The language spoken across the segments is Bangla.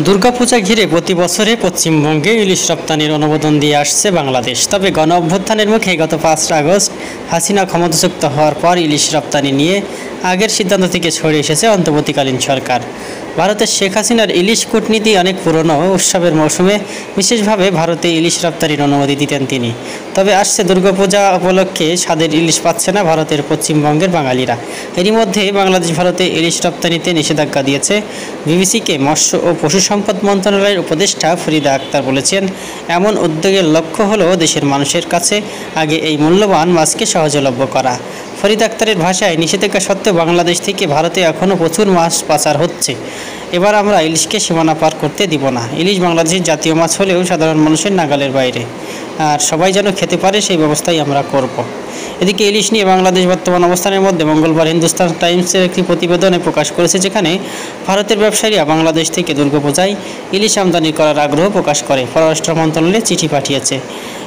দুর্গাপূজা ঘিরে প্রতি বছরে পশ্চিমবঙ্গে ইলিশ রপ্তানির অনুমোদন দিয়ে আসছে বাংলাদেশ। তবে গণ অভ্যুত্থানের মুখে গত 5 আগস্ট হাসিনা ক্ষমতাচ্যুত হওয়ার পর ইলিশ রপ্তানি নিয়ে আগের সিদ্ধান্ত থেকে সরে এসেছে অন্তর্বর্তীকালীন সরকার। ভারতের শেখ হাসিনার ইলিশ কূটনীতি অনেক পুরনো। উৎসবের মৌসুমে বিশেষভাবে ভারতে ইলিশ রপ্তানির অনুমতি দিতেন তিনি। তবে আসছে দুর্গাপূজা উপলক্ষে স্বাদের ইলিশ পাচ্ছে না ভারতের পশ্চিমবঙ্গের বাঙালিরা। এরই মধ্যে বাংলাদেশ ভারতে ইলিশ রপ্তানিতে নিষেধাজ্ঞা দিয়েছে। বিবিসিকে মৎস্য ও পশু সম্পদ মন্ত্রণালয়ের উপদেষ্টা ফরিদা আক্তার বলেছেন, এমন উদ্যোগের লক্ষ্য হলো দেশের মানুষের কাছে আগে এই মূল্যবান মাছকে সহজলভ্য করা। ফরিদা আক্তারের ভাষায়, নিষেধাজ্ঞা সত্ত্বেও বাংলাদেশ থেকে ভারতে এখনও প্রচুর মাছ পাচার হচ্ছে। এবার আমরা ইলিশকে সীমানা পার করতে দিব না। ইলিশ বাংলাদেশের জাতীয় মাছ হলেও সাধারণ মানুষের নাগালের বাইরে, আর সবাই যেন খেতে পারে সেই ব্যবস্থাই আমরা করব। এদিকে ইলিশ নিয়ে বাংলাদেশ বর্তমান অবস্থানের মধ্যে মঙ্গলবার হিন্দুস্তান টাইমসের একটি প্রতিবেদনে প্রকাশ করেছে, যেখানে ভারতের ব্যবসায়ীরা বাংলাদেশ থেকে দুর্গাপূজায় ইলিশ আমদানি করার আগ্রহ প্রকাশ করে পররাষ্ট্র মন্ত্রণালয়ে চিঠি পাঠিয়েছে।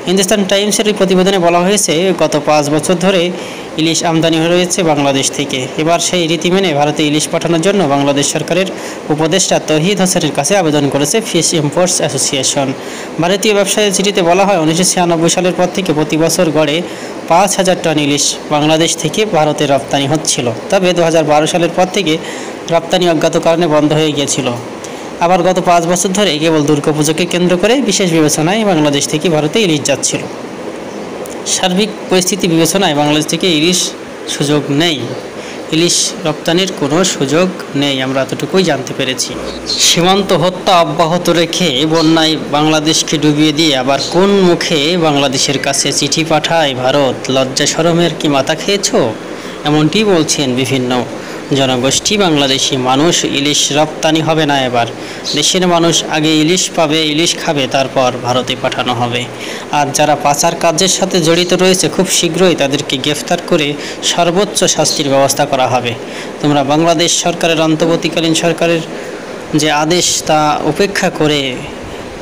হিন্দুস্তান টাইমসের এই প্রতিবেদনে বলা হয়েছে, গত 5 বছর ধরে ইলিশ আমদানি রয়েছে বাংলাদেশ থেকে। এবার সেই রীতি মেনে ভারতে ইলিশ পাঠানোর জন্য বাংলাদেশ সরকারের উপদেষ্টা তৌহিদ হোসেনের কাছে আবেদন করেছে ফিশ ইম্পোর্টস অ্যাসোসিয়েশন। ভারতীয় ব্যবসায়ী চিঠিতে বলা হয়, 1996 সালের পর থেকে প্রতি বছর গড়ে 5,000 টন ইলিশ বাংলাদেশ থেকে ভারতে রপ্তানি হচ্ছিল। তবে 2012 সালের পর থেকে রপ্তানি অজ্ঞাত কারণে বন্ধ হয়ে গিয়েছিল। আবার গত 5 বছর ধরে কেবল দুর্গাপূজাকে কেন্দ্র করে বিশেষ বিবেচনায় বাংলাদেশ থেকে ভারতে ইলিশ যাচ্ছিল। সার্বিক পরিস্থিতি বিবেচনায় বাংলাদেশ থেকে ইলিশ সুযোগ নেই, ইলিশ রপ্তানির কোনো সুযোগ নেই, আমরা এতটুকুই জানতে পেরেছি। সীমান্ত হত্যা অব্যাহত রেখে বন্যায় বাংলাদেশকে ডুবিয়ে দিয়ে আবার কোন মুখে বাংলাদেশের কাছে চিঠি পাঠায় ভারত? লজ্জা শরমের কি মাথা খেয়েছো? এমনটি বলছেন বিভিন্ন জনগোষ্ঠী। বাংলাদেশি মানুষ ইলিশ রপ্তানি হবে না, এবার দেশের মানুষ আগে ইলিশ পাবে, ইলিশ খাবে, তারপর ভারতে পাঠানো হবে। আর যারা পাচার কাজের সাথে জড়িত রয়েছে খুব শীঘ্রই তাদেরকে গ্রেফতার করে সর্বোচ্চ শাস্তির ব্যবস্থা করা হবে। তোমরা বাংলাদেশ সরকারের অন্তর্বর্তীকালীন সরকারের যে আদেশ তা উপেক্ষা করে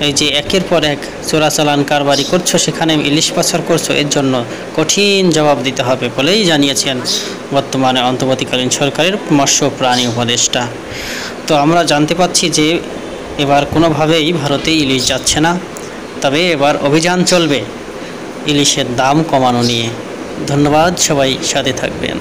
এই যে একের পর এক চোরাচালান কারবারি করছো, সেখানে ইলিশ পাচার করছো, এর জন্য কঠিন জবাব দিতে হবে বলেই জানিয়েছেন বর্তমানে অন্তর্বর্তীকালীন সরকারের মৎস্য প্রাণী উপদেষ্টা। তো আমরা জানতে পাচ্ছি যে এবার কোনোভাবেই ভারতে ইলিশ যাচ্ছে না, তবে এবার অভিযান চলবে ইলিশের দাম কমানো নিয়ে। ধন্যবাদ, সবাই সাথে থাকবেন।